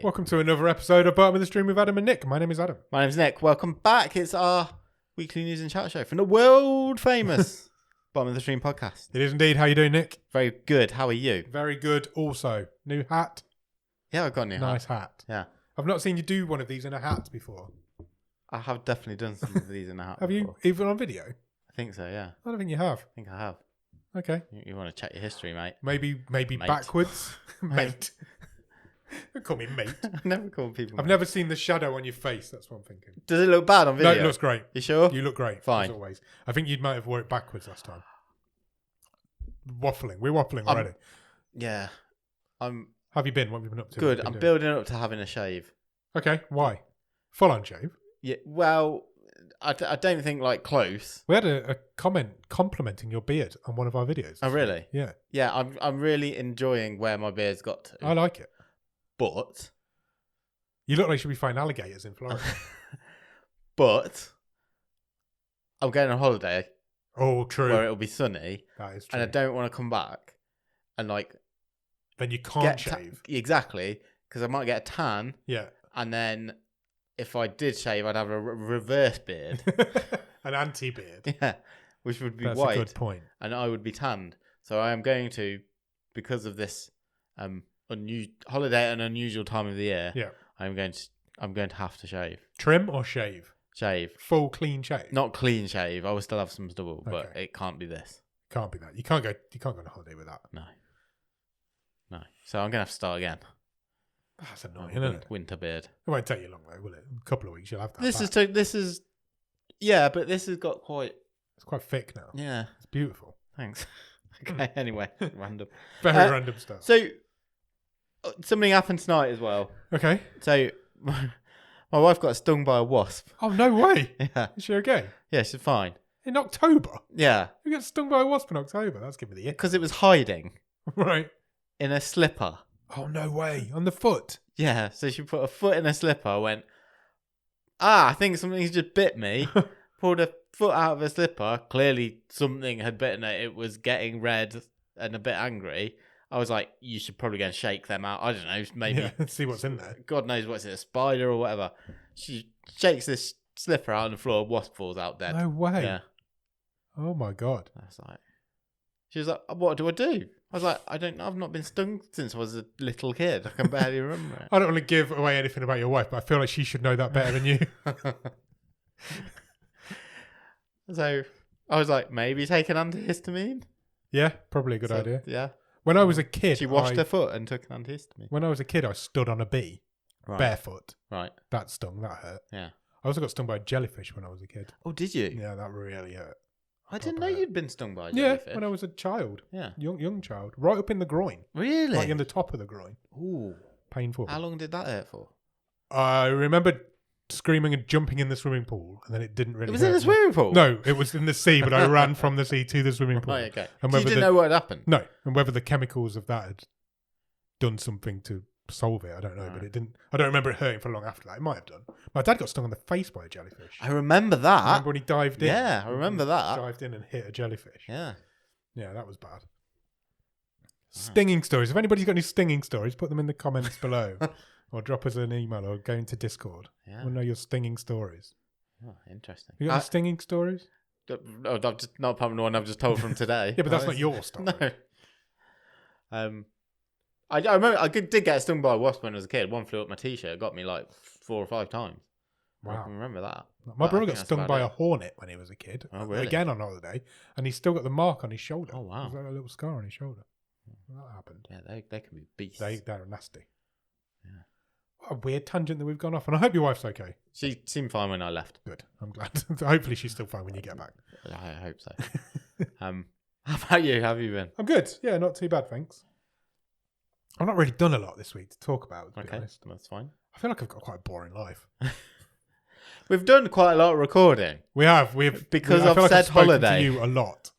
Welcome to another episode of Bottom of the Stream with Adam and Nick. My name is Adam. My name's Nick. Welcome back. It's our weekly news and chat show from the world famous Bottom of the Stream podcast. It is indeed. How you doing, Nick? Very good. How are you? Very good also. New hat. Yeah, I've got a new Nice hat. Yeah. I've not seen you do one of these in a hat before. I have definitely done some of these in the hat Have before. you? Even on video? I think so, yeah. I don't think you have. I think I have. Okay. You want to check your history, mate? Maybe Mate. backwards. Mate. Don't call me mate. I never call people I've never seen the shadow on your face. That's what I'm thinking. Does it look bad on video? No, it looks great. You sure? You look great. Fine. As always. I think you might have wore it backwards last time. Waffling. We're waffling already. Yeah. How have you been? What have you been up to? Good. I'm building up to having a shave. Okay. Why? Full on shave? Yeah. Well, I don't think like close. We had a comment complimenting your beard on one of our videos. Oh, really? Yeah. Yeah, I'm really enjoying where my beard's got to. I like it. But You look like you should be fighting alligators in Florida. But I'm going on holiday Oh, true. where it'll be sunny, That is true. and I don't want to come back and like Then you can't shave. Exactly, because I might get a tan, Yeah. and then if I did shave, I'd have a reverse beard. An anti-beard. Yeah, which would be That's white, a good point. and I would be tanned. So I am going to, because of this holiday at an unusual time of the year. Yeah. I'm going to have to shave. Trim or shave? Shave. Full clean shave? Not clean shave. I will still have some stubble, but Okay. it can't be this. Can't be that. You can't go on a holiday with that. No. So I'm gonna have to start again. That's annoying, isn't it? Winter beard. It won't take you long though, will it? A couple of weeks you'll have that. Yeah, but this has got quite. It's quite thick now. Yeah. It's beautiful. Thanks. Okay. Anyway, random. Very random stuff. So something happened tonight as well. Okay. So my wife got stung by a wasp. Oh, no way. Yeah. Is she okay? Yeah, she's fine. In October? Yeah, You get stung by a wasp in October? That's giving me the ick. because it was hiding Right. in a slipper. Oh, no way. On the foot? Yeah, so she put a foot in a slipper, went, I think something's just bit me, pulled a foot out of a slipper. Clearly something had bitten it. It was getting red and a bit angry. I was like, you should probably go and shake them out. I don't know, maybe. Yeah, let's see what's in there. God knows what's in a spider or whatever. She shakes this slipper out on the floor, wasp falls out dead. No way. Yeah. Oh, my God. I was like, she was like, what do I do? I was like, I don't know. I've not been stung since I was a little kid. I can barely remember it. I don't want to give away anything about your wife, but I feel like she should know that better than you. So I was like, maybe take an antihistamine. Yeah, probably a good idea. Yeah. When I was a kid, She washed her foot and took an antihistamine. When I was a kid, I stood on a bee, barefoot. Right. That stung. That hurt. Yeah. I also got stung by a jellyfish when I was a kid. Oh, did you? Yeah, that really hurt. I didn't know Proper you'd been stung by a Yeah, jellyfish. when I was a child, Yeah. young child, right up in the groin, Really? like in the top of the groin. Ooh. Painful. How long did that hurt for? I remember screaming and jumping in the swimming pool, and then it didn't really. It was hurt in the much. swimming pool? No, it was in the sea, but I ran from the sea to the swimming pool. Right, okay. And So you whether didn't know what had happened? No, and whether the chemicals of that had done something to solve it, I don't know. Right. But it didn't. I don't remember it hurting for long after that. It might have done. My dad got stung on the face by a jellyfish. I remember that. Remember when he dived in? Yeah, I remember that. Dived in and hit a jellyfish. Yeah. Yeah, that was bad. Stinging stories. If anybody's got any stinging stories, put them in the comments below. Or drop us an email or go into Discord. Yeah. I want to know your stinging stories. Oh, interesting. You got any stinging stories? No, I've just not apart from the one I've just told from today. Yeah, but that's not your story. No. I remember I did get stung by a wasp when I was a kid. One flew up my t-shirt. It got me like 4 or 5 times. I Wow. can remember that. My But I brother think got that's stung about by it. a hornet when he was a kid. Oh, really? Again on holiday. And he's still got the mark on his shoulder. Oh, wow. He's got a little scar on his shoulder. That happened. Yeah, they can be beasts. They're nasty. Yeah. What a weird tangent that we've gone off. And I hope your wife's okay. She seemed fine when I left. Good. I'm glad. Hopefully she's still fine when you get back. I hope so. How about you? How have you been? I'm good. Yeah, not too bad, thanks. I've not really done a lot this week to talk about, to be Okay, honest. that's fine. I feel like I've got quite a boring life. We've done quite a lot of recording. We've Because I I've feel like said spoken holiday. to you a lot.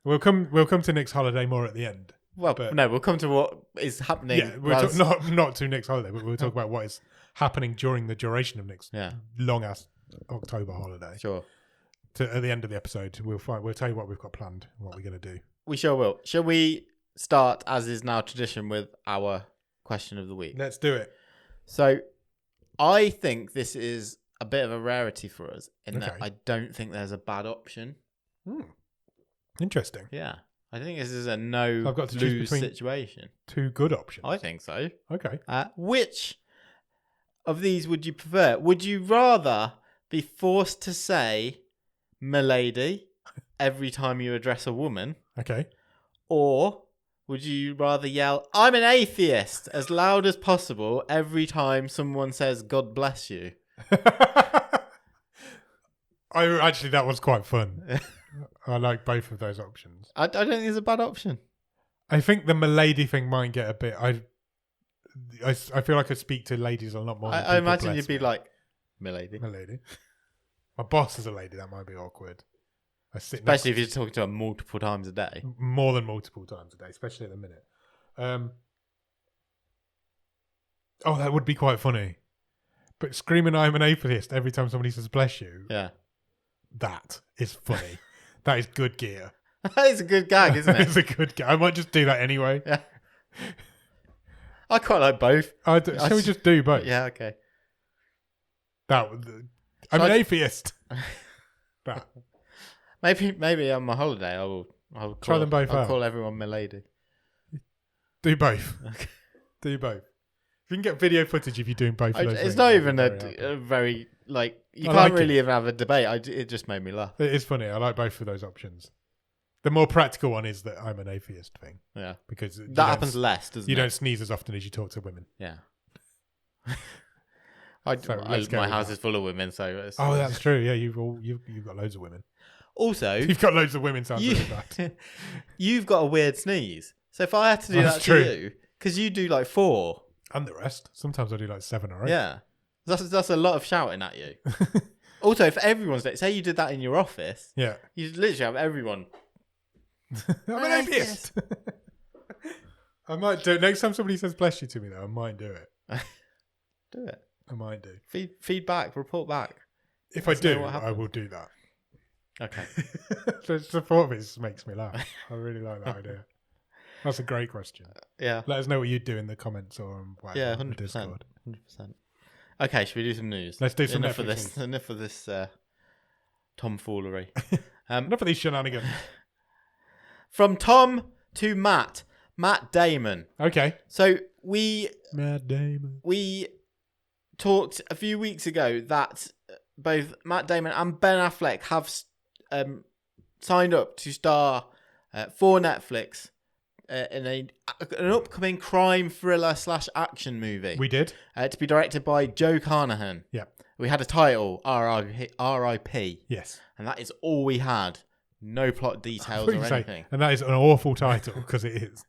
We'll come to Nick's holiday more at the end. Well, But- no, we'll come to what is happening. Yeah, not to Nick's holiday, but we'll talk about what is happening during the duration of Nick's Yeah, long ass October holiday. sure. At the end of the episode, we'll tell you what we've got planned, and what we're going to do. We sure will. Shall we start, as is now tradition, with our question of the week? Let's do it. So I think this is a bit of a rarity for us in that Okay. I don't think there's a bad option. Interesting. Yeah. I think this is a So I've got to choose no-lose between situation. 2 good options. I think so. Okay. Which of these would you prefer? Would you rather be forced to say "milady" every time you address a woman, Okay. or would you rather yell "I'm an atheist" as loud as possible every time someone says "God bless you"? Actually, that was quite fun. I like both of those options. I don't think it's a bad option. I think the milady thing might get a bit. I feel like I speak to ladies a lot more. Than I imagine bless you'd be me. like, "Milady." Milady. My boss is a lady. That might be awkward. I sit Especially if you're talking to her multiple times a day. more than multiple times a day, especially at the minute. Oh, that would be quite funny. But screaming "I'm an atheist" every time somebody says "bless you," Yeah. that is funny. That is good gear. That is a good gag, isn't It's it? a good gear. I might just do that anyway. Yeah. I quite like both. Shall we just do both? Yeah, okay. I'm Shall an I- atheist. That. Maybe on my holiday I'll Try them both I'll out. call everyone "milady." Do both. Okay. Do both. If you can get video footage of you doing both of those It's things, not I'd be even very happy. a very like you I can't like really even have a debate. It just made me laugh. It is funny. I like both of those options. The more practical one is that I'm an atheist thing. Yeah, Because that happens less, doesn't you it? don't sneeze as often as you talk to women. Yeah. So let's go My with house that. is full of women, so it's, Oh, that's true. Yeah, you've got loads of women. also You've got loads of women. Sounds really bad. you've got a weird sneeze. So if I had to do That's that true. to you, because you do like 4, And the rest. Sometimes I do like 7 or 8. yeah, that's a lot of shouting at you. Also, if everyone's like, say you did that in your office, Yeah. you literally have everyone. I'm an atheist. I might do it. Next time somebody says "bless you" to me, though, I might do it. Do it. I might do. Feedback, report back. If Let I us know do, what I happens. will do that. Okay. The thought of it just makes me laugh. I really like that idea. That's a great question. Yeah. Let us know what you do in the comments or on whatever, Yeah, on 100%. Discord. 100%. Okay, should we do some news? Let's do some enough of Netflix this. Enough of this tomfoolery. Enough of these shenanigans. From Tom to Matt Damon. Okay. So we Matt Damon. talked a few weeks ago that both Matt Damon and Ben Affleck have signed up to star for Netflix in an upcoming crime thriller / action movie. We did. To be directed by Joe Carnahan. Yeah. We had a title, R.I.P. Yes. And that is all we had. No plot details or anything. And that is an awful title because it is.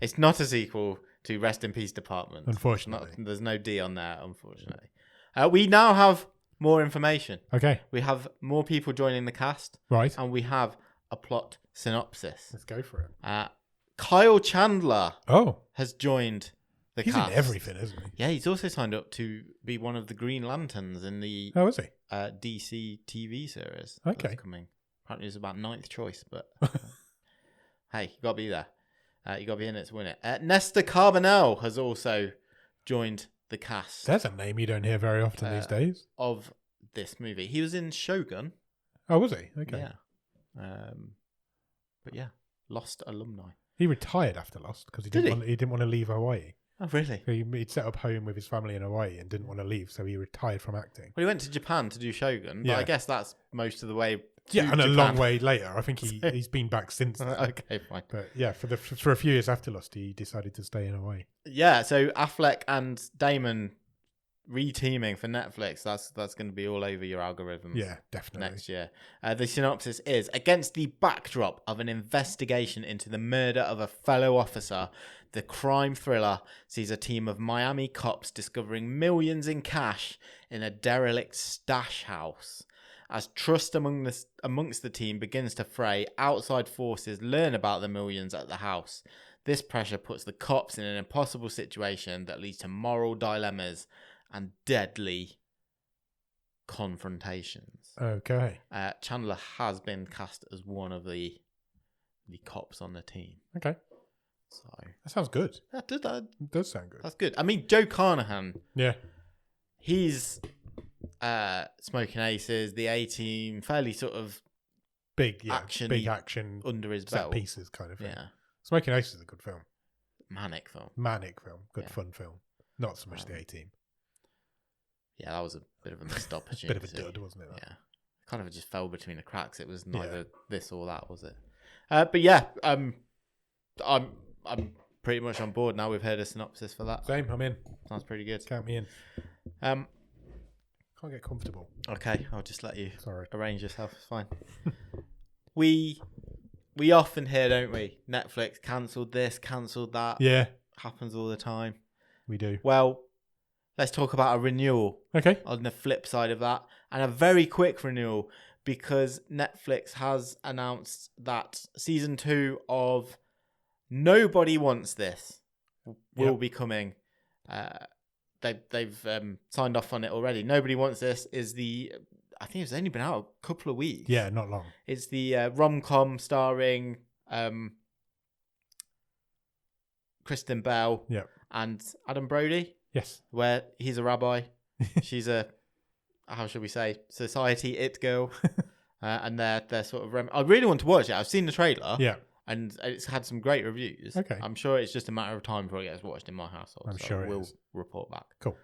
It's not a sequel to Rest in Peace Department. Unfortunately. There's no D on there, unfortunately. We now have more information. Okay. We have more people joining the cast. Right. And we have a plot synopsis. Let's go for it. Kyle Chandler Oh. has joined the He's cast. in everything, isn't he? Yeah, he's also signed up to be one of the Green Lanterns in the Oh, is he? DC TV series. Okay. That's coming. Apparently, it's about 9th choice, but hey, you got to be there. You got to be in it to win it. Nesta Carbonell has also joined the cast That's a name you don't hear very often these days. of this movie. He was in Shogun. Oh, was he? Okay. Yeah. But yeah, Lost alumni. He retired after Lost because he didn't want to leave Hawaii. Oh, really? He'd set up home with his family in Hawaii and didn't want to leave, so he retired from acting. Well, he went to Japan to do Shogun, but Yeah. I guess that's most of the way. Yeah, and Japan. a long way later. I think he's been back since then. Okay, fine. But yeah, for a few years after Lost, he decided to stay in Hawaii. Yeah, so Affleck and Damon re-teaming for Netflix. That's going to be all over your algorithms. Yeah, definitely. Next year. The synopsis is: against the backdrop of an investigation into the murder of a fellow officer, the crime thriller sees a team of Miami cops discovering millions in cash in a derelict stash house. As trust amongst the team begins to fray, outside forces learn about the millions at the house. This pressure puts the cops in an impossible situation that leads to moral dilemmas and deadly confrontations. Okay. Chandler has been cast as one of the cops on the team. Okay. So That sounds good. that It does sound good. that's good. I mean, Joe Carnahan, Yeah. he's Smoking Aces, the A-Team, fairly sort of Big action-y action under his set belt. pieces kind of thing. Yeah, Smoking Aces is a good film. manic film. Manic film. Good Yeah. fun film. Not so much the A-Team. Yeah, that was a bit of a missed opportunity. Bit of a dud, wasn't it? Yeah, kind of just fell between the cracks. It was neither this or that, was it? But yeah, I'm pretty much on board now. We've heard a synopsis for that. Same, I'm in. Sounds pretty good. Count me in. Can't get comfortable. Okay, I'll just let you Sorry. arrange yourself. It's fine. we often hear, don't we? Netflix cancelled this, cancelled that. Yeah, Happens all the time. we do. Well, let's talk about a renewal Okay. on the flip side of that, and a very quick renewal, because Netflix has announced that season 2 of Nobody Wants This will be coming. They've signed off on it already. Nobody Wants This is I think it's only been out a couple of weeks. Yeah, not long. It's the rom-com starring Kristen Bell and Adam Brody, Yes. where he's a rabbi. She's a, how should we say, society it girl. And they're sort of... I really want to watch it. I've seen the trailer. Yeah. And it's had some great reviews. Okay. I'm sure it's just a matter of time before it gets watched in my household. I'm sure we'll is. report back. Cool.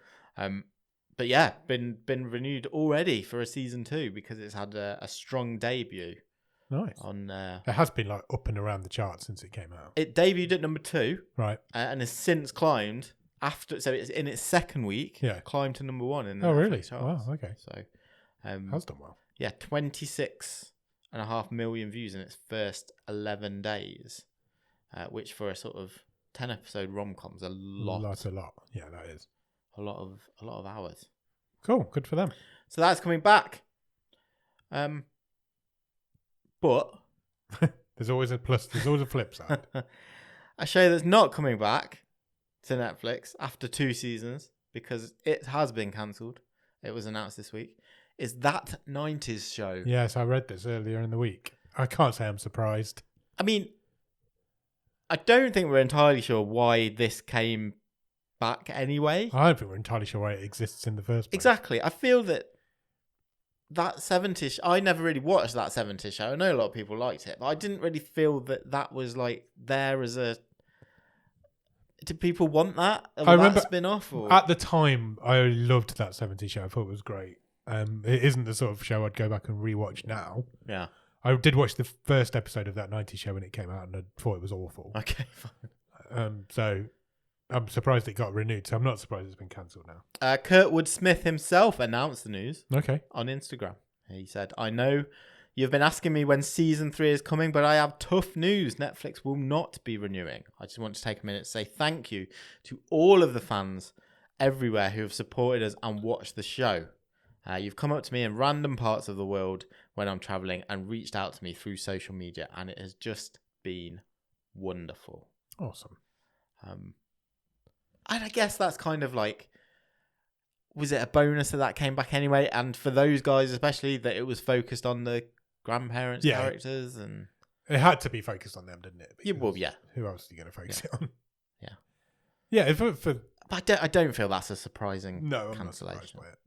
But yeah, been renewed already for a season 2 because it's had a strong debut. Nice. On it has been like up and around the charts since it came out. It debuted at number 2. Right. And has since climbed after. So it's in its second week. Yeah. Climbed to number 1 in the Oh, Netflix really? charts. Wow. Okay. So Has done well. yeah, 26.5 million views in its first 11 days, which for a sort of 10-episode rom-com is a lot. That's a lot. Yeah, that is. A lot of hours. Cool. Good for them. So that's coming back. But There's always a plus. There's always a flip side. a show that's not coming back to Netflix after 2 seasons, because it has been cancelled. It was announced this week. Is That 90s Show. Yes, I read this earlier in the week. I can't say I'm surprised. I mean, I don't think we're entirely sure why this came back anyway. I don't think we're entirely sure why it exists in the first place. Exactly. I feel that 70s... I never really watched That 70s Show. I know a lot of people liked it, but I didn't really feel that was like there as a... Did people want that? I remember spin-off? Or? At the time, I loved That 70s Show. I thought it was great. It isn't the sort of show I'd go back and rewatch now. Yeah. I did watch the first episode of That 90s Show when it came out, and I thought it was awful. Okay, fine. So I'm surprised it got renewed. So I'm not surprised it's been cancelled now. Kurtwood Smith himself announced the news Okay. on Instagram. He said, "I know you've been asking me when season 3 is coming, but I have tough news. Netflix will not be renewing. I just want to take a minute to say thank you to all of the fans everywhere who have supported us and watched the show. You've come up to me in random parts of the world when I'm traveling and reached out to me through social media, and it has just been wonderful." Awesome. And I guess that's kind of like, was it a bonus that came back anyway? And for those guys especially, that it was focused on the grandparents' characters, and it had to be focused on them, didn't it? Yeah, well, yeah. Who else are you going to focus it on? Yeah. Yeah. But I don't feel that's a surprising No, I'm not cancellation. surprised by it.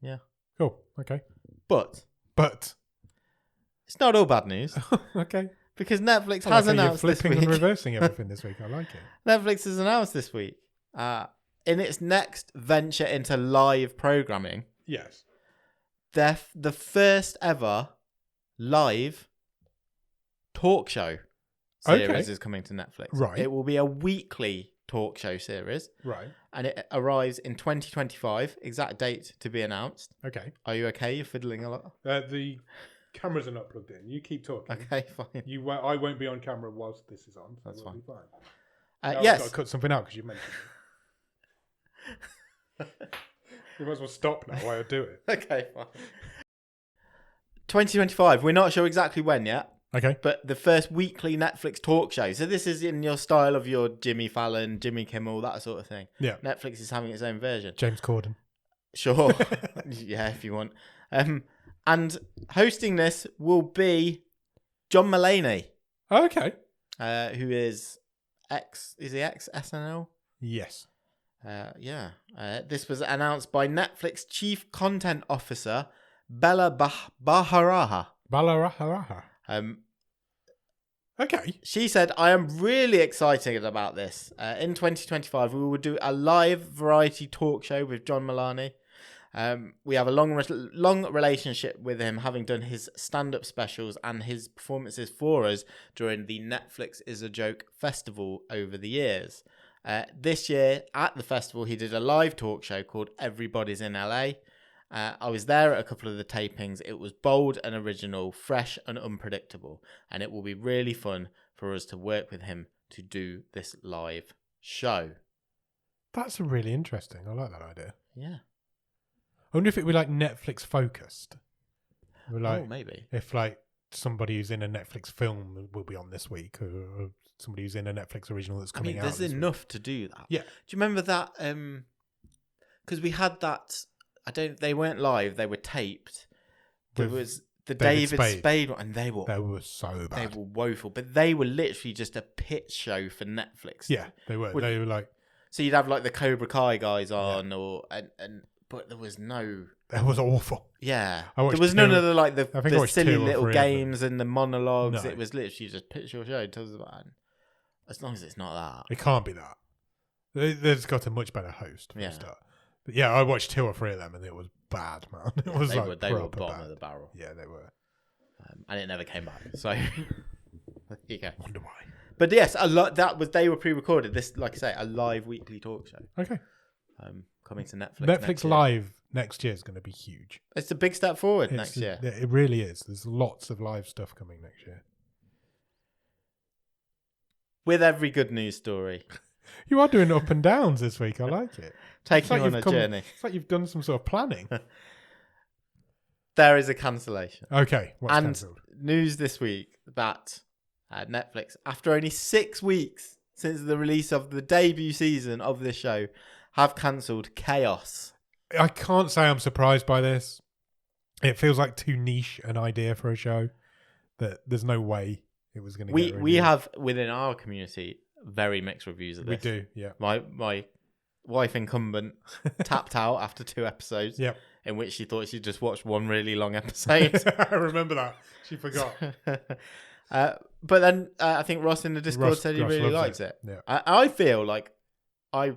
Yeah. Cool. Okay. But it's not all bad news, Okay. because Netflix I like has how announced you're this flipping week. and reversing everything this week. I like it. Netflix has announced this week, in its next venture into live programming, Yes. the first ever live talk show series is coming to Netflix. Right. It will be a weekly talk show series, Right. and it arrives in 2025. Exact date to be announced. Okay. Are you okay? You're fiddling a lot. The cameras are not plugged in. You keep talking. Okay, fine. I won't be on camera whilst this is on. So That's we'll fine. be fine. Now I've Yes. got to cut something out because you mentioned it. You might as well stop now while I do it. Okay, fine. 2025. We're not sure exactly when yet, Okay. but the first weekly Netflix talk show. So this is in your style of your Jimmy Fallon, Jimmy Kimmel, that sort of thing. Yeah. Netflix is having its own version. James Corden. Sure. Yeah, if you want. And hosting this will be John Mulaney. Okay. who is is he ex SNL? Yes. This was announced by Netflix Chief Content Officer Bella Baharaha. Balaraha. Okay. She said, "I am really excited about this. In 2025, we will do a live variety talk show with John Mulaney. We have a long relationship with him, having done his stand-up specials and his performances for us during the Netflix Is a Joke festival over the years. This year at the festival, he did a live talk show called Everybody's in LA. I was there at a couple of the tapings. It was bold and original, fresh and unpredictable, and it will be really fun for us to work with him to do this live show." That's really interesting. I like that idea. Yeah. I wonder if it would be like Netflix focused. Maybe. If like somebody who's in a Netflix film will be on this week, or somebody who's in a Netflix original that's coming out. There's enough to do that. Yeah. Do you remember that? Because we had that. They weren't live. They were taped. There was the David Spade one, and they were so bad. They were woeful, but they were literally just a pitch show for Netflix. Yeah, they were. They were like. So you'd have like the Cobra Kai guys on, but there was no. That was awful. Yeah, there was none of the silly little games and the monologues. No. It was literally just pitch your show. Tells us about it. As long as it's not that, it can't be that. There's got a much better host for a start. But yeah, I watched 2 or 3 of them, and it was bad, man. It was they were bottom of the barrel. Yeah, they were, and it never came back. So there you go. Wonder why. But yes, a lot. They were pre-recorded. This, like I say, a live weekly talk show. Okay. Coming to Netflix. Netflix Live next year is going to be huge. It's a big step forward next year. It really is. There's lots of live stuff coming next year. With every good news story. You are doing up and downs this week. I like it. Taking you on a journey. It's like you've done some sort of planning. There is a cancellation. Okay. What's cancelled? News this week that Netflix, after only 6 weeks since the release of the debut season of this show, have cancelled Chaos. I can't say I'm surprised by this. It feels like too niche an idea for a show that there's no way it was going to get We have, within our community, very mixed reviews of this. We do, yeah. My wife incumbent tapped out after 2 episodes. Yep. In which she thought she'd just watched one really long episode. I remember that. She forgot. But then I think Ross in the Discord said he really liked it. Yeah. I feel like I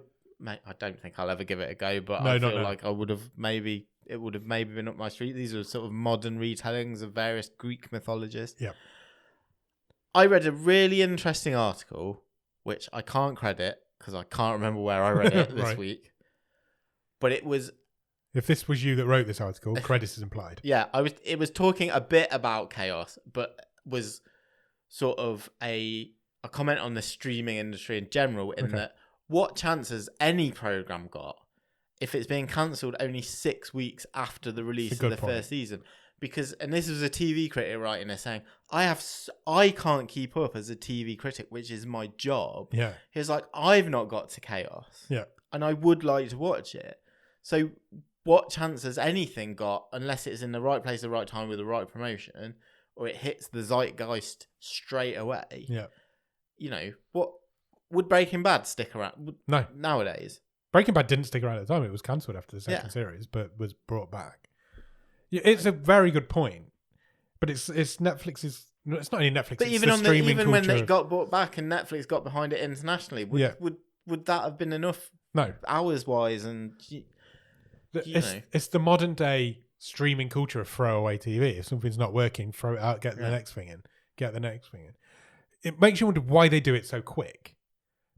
don't think I'll ever give it a go, but I feel like it would have maybe been up my street. These are sort of modern retellings of various Greek mythologies. Yeah. I read a really interesting article, which I can't credit because I can't remember where I read it this week. But it was. If this was you that wrote this article, credits is implied. Yeah, it was talking a bit about Chaos, but was sort of a comment on the streaming industry in general, in that what chance has any program got if it's being cancelled only 6 weeks after the release of the first season? Because, and this was a TV critic writing this saying, I can't keep up as a TV critic, which is my job. Yeah. He was like, I've not got to Chaos. Yeah. And I would like to watch it. So what chance has anything got, unless it's in the right place at the right time with the right promotion, or it hits the zeitgeist straight away? Yeah. You know, what would Breaking Bad stick around? No. Nowadays. Breaking Bad didn't stick around at the time. It was cancelled after the second series, but was brought back. Yeah, it's a very good point. But it's Netflix's. It's not only Netflix. But even when they got brought back and Netflix got behind it internationally, would that have been enough? No, hours wise, and it's the modern day streaming culture of throwaway TV. If something's not working, throw it out, get the next thing in. It makes you wonder why they do it so quick.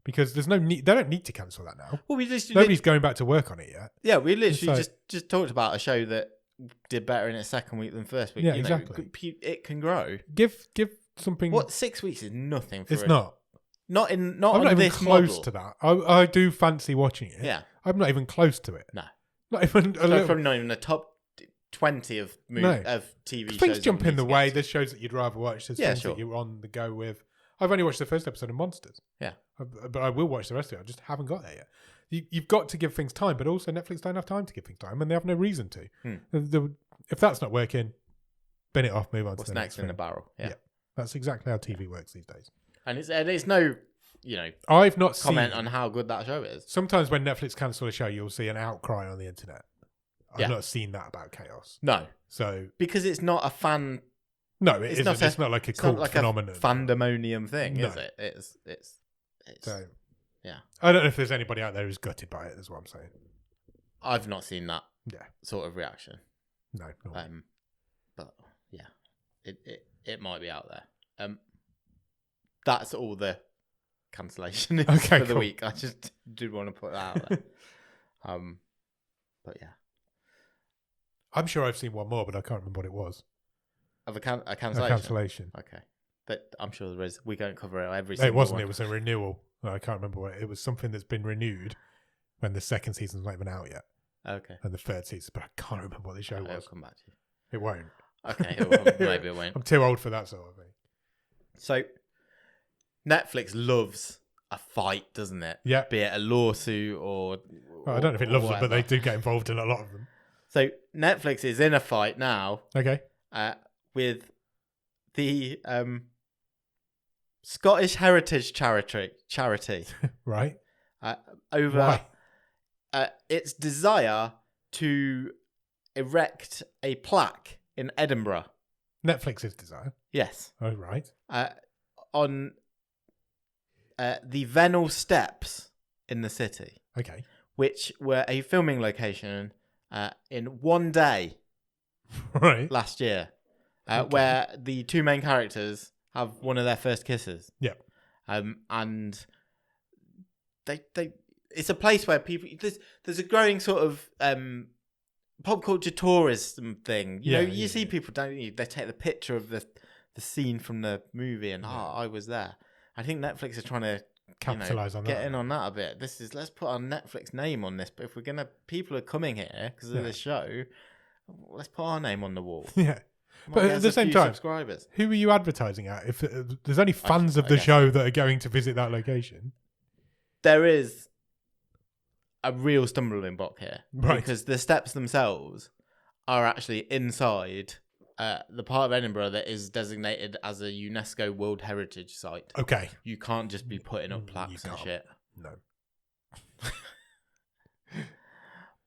Because there's no need. They don't need to cancel that now. Well, nobody's going back to work on it yet. Yeah, we literally just talked about a show that did better in its second week than first week. Yeah, exactly. It can grow. Give something. What 6 weeks is nothing for it. It's not. Not I'm not even close to that. I do fancy watching it. Yeah. I'm not even close to it. No. Not even probably not even the top 20 of TV shows. Things jump in the way. There's shows that you'd rather watch. There's things that you're on the go with. I've only watched the first episode of Monsters. Yeah. But I will watch the rest of it. I just haven't got there yet. You've got to give things time, but also Netflix don't have time to give things time, and they have no reason to. If that's not working, bin it off, move on to the next in the barrel. Yeah. That's exactly how TV works these days. And it's no, I've not comment seen on how good that show is. Sometimes when Netflix cancel a show, you'll see an outcry on the internet. I've Yeah. not seen that about Chaos. No, So because it's not a fan. no, it isn't. It's not like a cult phenomenon. A fandemonium thing, No. is it? It's. So yeah. I don't know if there's anybody out there who's gutted by it. Is what I'm saying. I've not seen that Yeah. sort of reaction. No. Not But yeah, it might be out there. That's all the cancellation is for the week. I just did want to put that out there. But yeah, I'm sure I've seen one more, but I can't remember what it was. Of a cancellation. A cancellation. Okay, but I'm sure there is. We don't cover it every. It wasn't. One. It was a renewal. I can't remember what it was. Something that's been renewed when the second season's not even out yet. Okay. And the third season, but I can't remember what the show was. I'll come back to you. It won't. Okay, maybe it won't. I'm too old for that sort of thing. So, Netflix loves a fight, doesn't it? Yeah. Be it a lawsuit or... Well, I don't know if it loves them, but they do get involved in a lot of them. So, Netflix is in a fight now. Okay. With the Scottish Heritage Charity. Right. Over its desire to erect a plaque in Edinburgh. Netflix's desire. Yes. Oh, right. On the Vennel Steps in the city. Okay. Which were a filming location in one day right. last year, where the two main characters have one of their first kisses. Yeah. And they it's a place where people there's a growing sort of pop culture tourism thing. You see people, don't you? They take the picture of the scene from the movie and I was there. I think Netflix is trying to capitalize on that. Get in on that a bit. Let's put our Netflix name on this. But if people are coming here because of the show, let's put our name on the wall. Yeah. But at the same time, subscribers. Who are you advertising at? If there's only fans of the show that are going to visit that location, there is a real stumbling block here, right? Because the steps themselves are actually inside the part of Edinburgh that is designated as a UNESCO World Heritage Site. Okay, you can't just be putting up plaques and shit. No.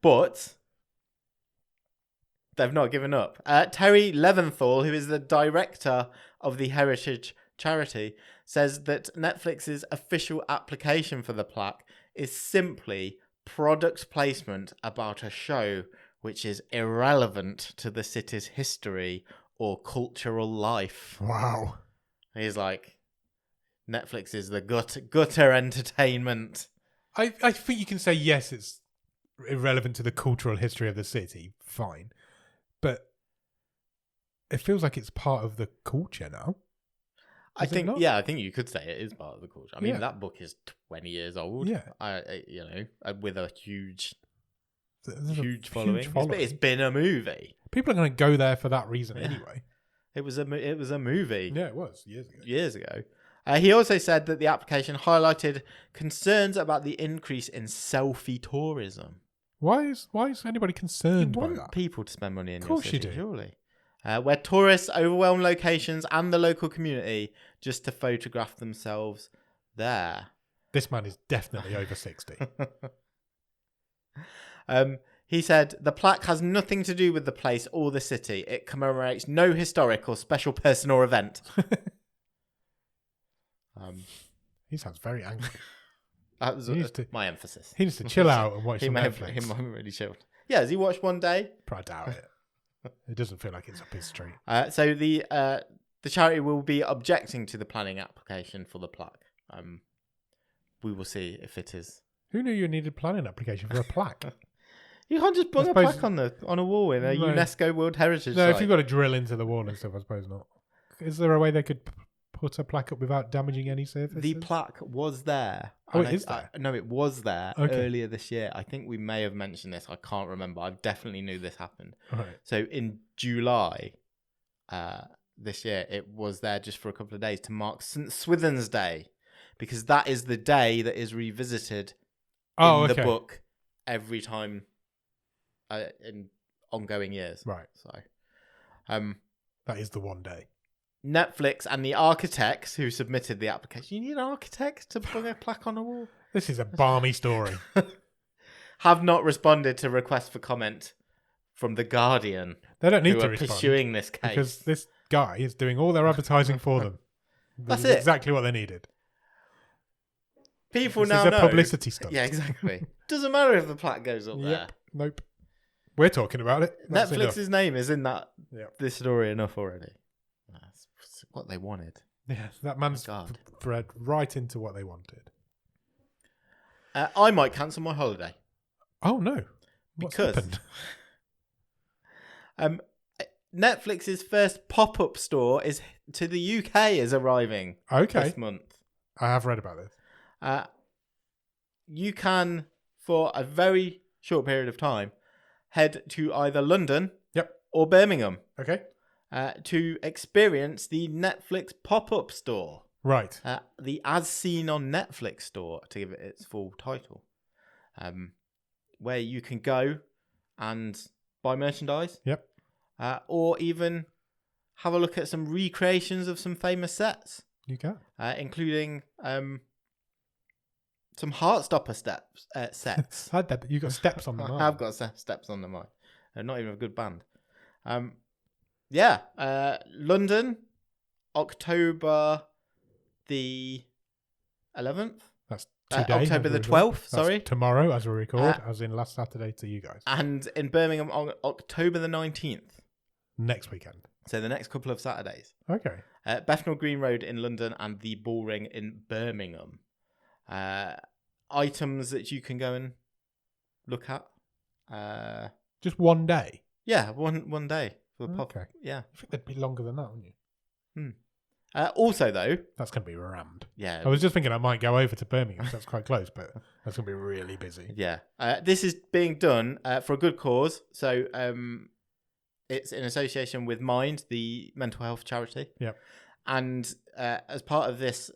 But they've not given up. Terry Leventhal, who is the director of the Heritage Charity, says that Netflix's official application for the plaque is simply product placement about a show which is irrelevant to the city's history or cultural life. Wow. He's like, Netflix is the gutter entertainment. I think you can say, yes, it's irrelevant to the cultural history of the city. Fine. But it feels like it's part of the culture now. I think you could say it is part of the culture. I mean, that book is 20 years old. Yeah. With a huge Huge following. It's been a movie. People are going to go there for that reason anyway. It was a movie. Yeah, it was years ago. He also said that the application highlighted concerns about the increase in selfie tourism. Why is anybody concerned by that? You want people to spend money in your city, of course you do. Surely. Where tourists overwhelm locations and the local community just to photograph themselves there. This man is definitely over 60. He said, the plaque has nothing to do with the place or the city. It commemorates no historic or special person or event. He sounds very angry. That was my emphasis. He needs to chill out and watch some Netflix. He might have really chilled. Yeah, has he watched one day? I doubt it. It doesn't feel like it's up his street. So the charity will be objecting to the planning application for the plaque. We will see if it is. Who knew you needed planning application for a plaque? You can't just put a plaque on a wall in a UNESCO World Heritage Site. If you've got to drill into the wall and stuff, I suppose not. Is there a way they could put a plaque up without damaging any surfaces? The plaque was there. Oh, it is there? No, it was there earlier this year. I think we may have mentioned this. I can't remember. I definitely knew this happened. Right. So in July this year, it was there just for a couple of days to mark St. Swithin's Day, because that is the day that is revisited in the book every time in ongoing years. Right. So, that is the one day. Netflix and the architects who submitted the application. You need architects to put a plaque on a wall? This is a balmy story. Have not responded to requests for comment from The Guardian. They don't need who to are respond pursuing this case. because this guy is doing all their advertising for them. That's This is it. exactly what they needed. People This now is a know. publicity stunt. Yeah, exactly. Doesn't matter if the plaque goes up there. Yep. Nope. We're talking about it. That's Netflix's enough. name is in that Yep. this story enough already. That's what they wanted. Yeah, that man's God. bred right into what they wanted. I might cancel my holiday. Oh no! What's Because- happened? Netflix's first pop-up store is to the UK is arriving Okay, this month. I have read about this. You can, for a very short period of time, head to either London Yep. or Birmingham Okay. to experience the Netflix pop-up store. Right. The As Seen on Netflix store, to give it its full title, where you can go and buy merchandise. Yep. Or even have a look at some recreations of some famous sets, You can. including some Heartstopper sets. Had that, but you got steps on them. I have got steps on them. They're not even a good band. London, October the 11th. That's today. October as the we record. 12th, That's sorry. tomorrow, as we record, as in last Saturday to you guys. And in Birmingham on October the 19th. Next weekend. So the next couple of Saturdays. Okay. Bethnal Green Road in London and the Bullring in Birmingham. Items that you can go and look at. Just one day. Yeah, one day for the pop. Okay. Yeah. I think they'd be longer than that, wouldn't you? Also, though, That's going to be rammed. yeah, I was just thinking I might go over to Birmingham, so that's quite close, but that's going to be really busy. yeah. This is being done for a good cause. So, it's in association with Mind, the mental health charity. Yep. And as part of this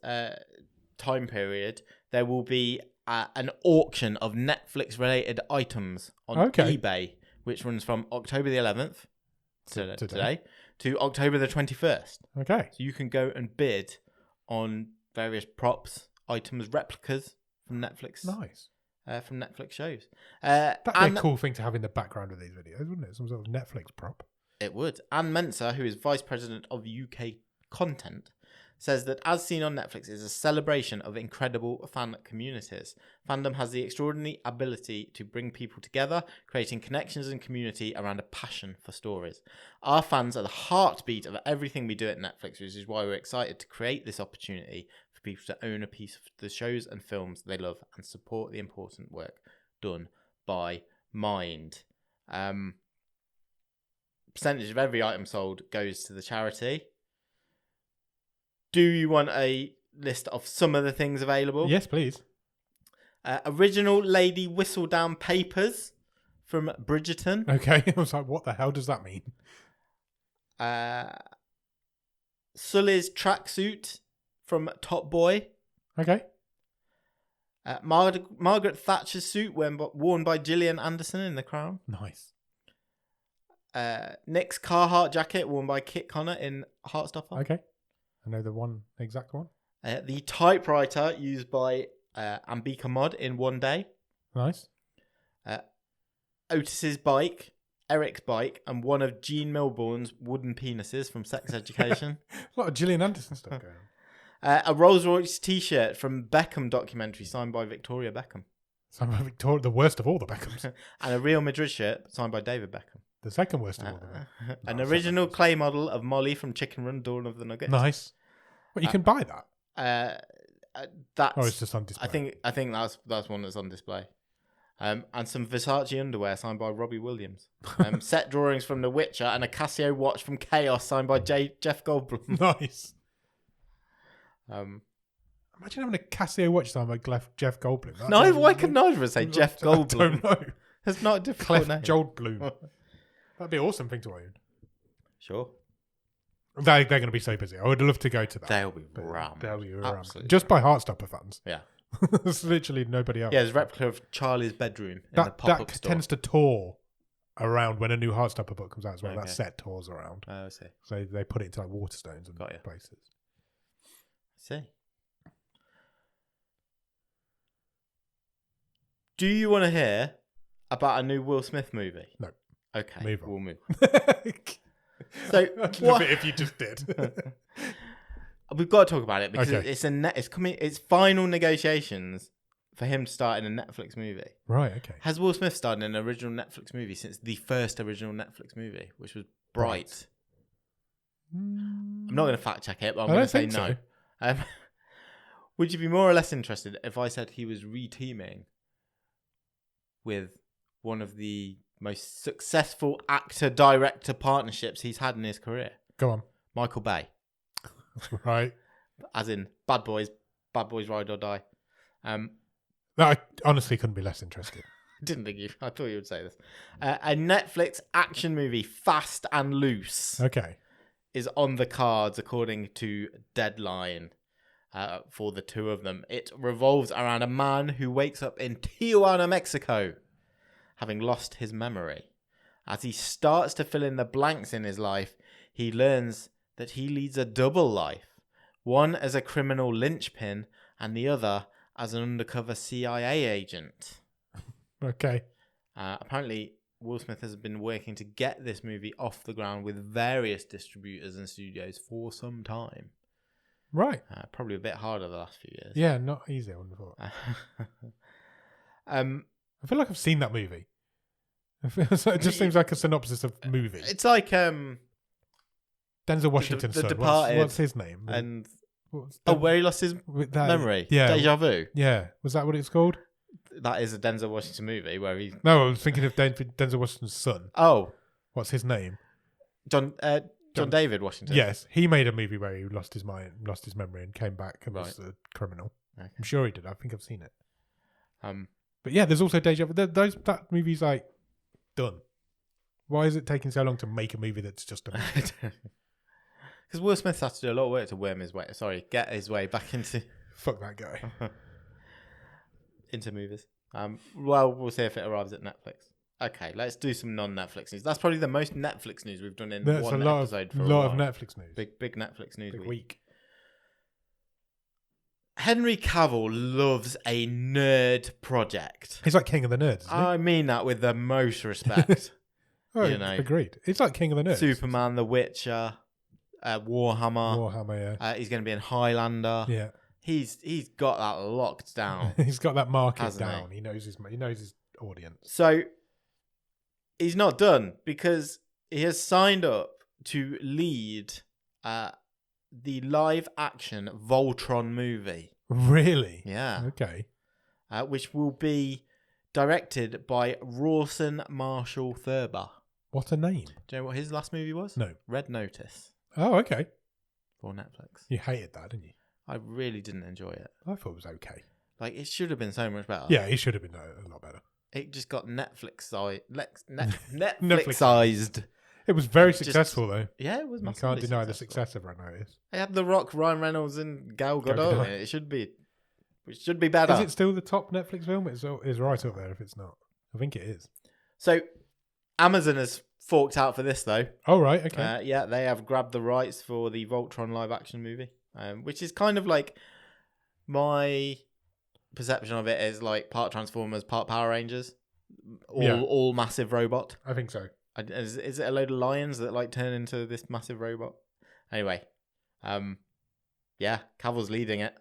time period, there will be an auction of Netflix-related items on Okay. eBay, which runs from October the 11th, Today. today, to October the 21st. Okay. So you can go and bid on various props, items, replicas from Netflix. Nice. From Netflix shows. That'd be And a cool thing to have in the background of these videos, wouldn't it? Some sort of Netflix prop. it would. Anne Mensa, who is Vice President of UK Content, says that As Seen on Netflix is a celebration of incredible fan communities. Fandom has the extraordinary ability to bring people together, creating connections and community around a passion for stories. Our fans are the heartbeat of everything we do at Netflix, which is why we're excited to create this opportunity for people to own a piece of the shows and films they love and support the important work done by Mind. Percentage of every item sold goes to the charity. Do you want a list of some of the things available? Yes, please. Original Lady Whistledown papers from Bridgerton. Okay. I was like, what the hell does that mean? Sully's tracksuit from Top Boy. Okay. Margaret Thatcher's suit worn by Gillian Anderson in The Crown. Nice. Nick's Carhartt jacket worn by Kit Connor in Heartstopper. Okay. I know the one exact one. The typewriter used by Ambika Mod in One Day. Nice. Otis's bike, Eric's bike, and one of Gene Milbourne's wooden penises from Sex Education. A lot of Gillian Anderson stuff going on. A Rolls Royce t-shirt from Beckham documentary signed by Victoria Beckham. Some of Victoria, the worst of all the Beckhams. And a Real Madrid shirt signed by David Beckham. The second worst of all the An No, original second clay model of Molly from Chicken Run, Dawn of the Nugget. Nice. Well, you can buy that. That's. Or it's just on display. I think that's one that's on display. And some Versace underwear signed by Robbie Williams. Set drawings from The Witcher and a Casio watch from Chaos signed by Jeff Goldblum. Nice. Imagine having a Casio watch signed by Jeff Goldblum. Why could neither of us say Jeff Goldblum? I don't know. It's not a difficult name. Goldblum. That'd be an awesome thing to own. Sure. They're going to be so busy. I would love to go to that. They'll be rammed. They'll be rammed. Absolutely. Just by Heartstopper fans. Yeah. There's literally nobody else. Yeah, there's a replica of Charlie's bedroom in the that pop-up store. tends to tour around when a new Heartstopper book comes out as well. Okay. That set tours around. Oh, I see. So they put it into like Waterstones and Got you. places. I see. Do you want to hear about a new Will Smith movie? No. Okay. Move on. We'll move on. So I'd love it if you just did. We've got to talk about it because Okay. it's final negotiations for him to start in a Netflix movie. Right, okay. Has Will Smith starred in an original Netflix movie since the first original Netflix movie, which was Bright? I'm not going to fact check it, but I'm going to say no. So. Would you be more or less interested if I said he was reteaming with one of the most successful actor-director partnerships he's had in his career? Go on. Michael Bay. Right. As in Bad Boys Ride or Die. No, I honestly couldn't be less interested. I thought you would say this. A Netflix action movie, Fast and Loose, Okay. is on the cards according to Deadline for the two of them. It revolves around a man who wakes up in Tijuana, Mexico, having lost his memory. As he starts to fill in the blanks in his life, he learns that he leads a double life, one as a criminal linchpin and the other as an undercover CIA agent. Okay. Apparently, Will Smith has been working to get this movie off the ground with various distributors and studios for some time. Right. Probably a bit harder the last few years. Yeah, not easy, I wouldn't have thought. I feel like I've seen that movie. It just seems like a synopsis of movie. It's like Denzel Washington's The son. Departed. What's his name? And that? where he lost his memory. Yeah. Deja Vu. Yeah. Was that what it's called? That is a Denzel Washington movie where he. No, I was thinking of Denzel Washington's son. Oh, What's his name? John David Washington. Yes, he made a movie where he lost his mind, lost his memory, and came back and was a criminal. Okay. I'm sure he did. I think I've seen it. Um, But yeah, there's also Deja Vu. That movie's like done. Why is it taking so long to make a movie that's just a movie? Because Will Smith has to do a lot of work to get his way back into Fuck that guy. into movies. Well, we'll see if it arrives at Netflix. Okay, let's do some non-Netflix news. That's probably the most Netflix news we've done in That's one a lot episode of, for a lot while. of Netflix news. Big Netflix news Big week. week. Henry Cavill loves a nerd project. He's like King of the Nerds. Isn't I mean that with the most respect. he? you know. Agreed. It's like King of the Nerds. Superman, The Witcher, Warhammer. Warhammer, yeah. He's going to be in Highlander. Yeah. He's got that locked down. He's got that market Hasn't down. He knows his audience. So he's not done because he has signed up to lead the live action Voltron movie. Really? Yeah. Okay. Which will be directed by Rawson Marshall Thurber. What a name. Do you know what his last movie was? No. Red Notice Oh, okay. for Netflix. You hated that, didn't you? I really didn't enjoy it. I thought it was okay. Like, it should have been so much better. Yeah, it should have been a lot better. It just got Netflixized. It was very successful, though. Yeah, it was You massively can't deny the successful. success of Red Notice. It had The Rock, Ryan Reynolds, and Gal Gal Gadot. Gadot. In it. It should be better. Is it still the top Netflix film? It's right up there if it's not. I think it is. So, Amazon has forked out for this, though. Oh, right. Okay. Yeah, they have grabbed the rights for the Voltron live action movie, which is kind of like my perception of it is like part Transformers, part Power Rangers, all massive robot. I think so. Is it a load of lions that like turn into this massive robot? Anyway, yeah, Cavill's leading it.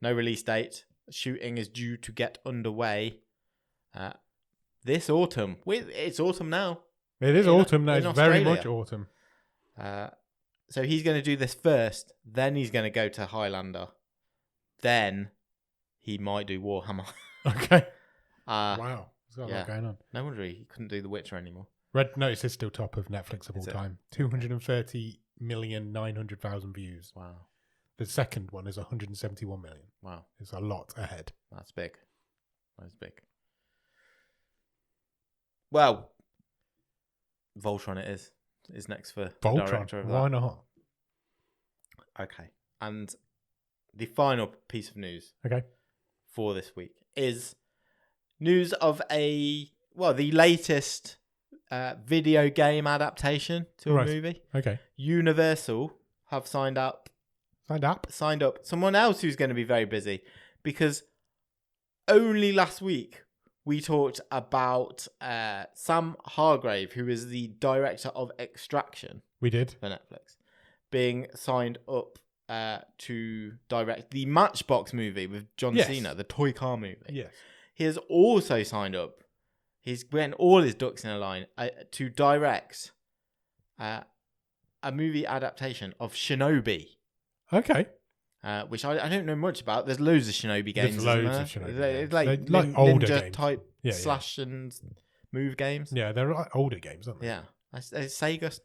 No release date. Shooting is due to get underway this autumn. It's autumn now. It is autumn now. in It's very Australia. much autumn. So he's going to do this first. Then he's going to go to Highlander. Then he might do Warhammer. Okay. Wow. There's got a lot going on. No wonder he couldn't do The Witcher anymore. Red Notice is still top of Netflix of all Is it? time. 230,900,000 views. Wow. The second one is 171 million. Wow. It's a lot ahead. That's big. That's big. Well, Voltron it is next for the director Voltron. of Why that. not? Okay. And the final piece of news Okay. for this week is news of the latest video game adaptation to a movie. Okay. Universal have signed up. Signed up. Someone else who's going to be very busy, because only last week we talked about Sam Hargrave, who is the director of Extraction. We did. For Netflix, being signed up to direct the Matchbox movie with John Cena, the toy car movie. Yes. He has also signed up. He's getting all his ducks in a line to direct a movie adaptation of Shinobi. Okay. Which I don't know much about. There's loads of Shinobi games. There's loads of Shinobi games. Like older ninja games. type slash and move games. Yeah, they're like older games, aren't they? Yeah. Sega.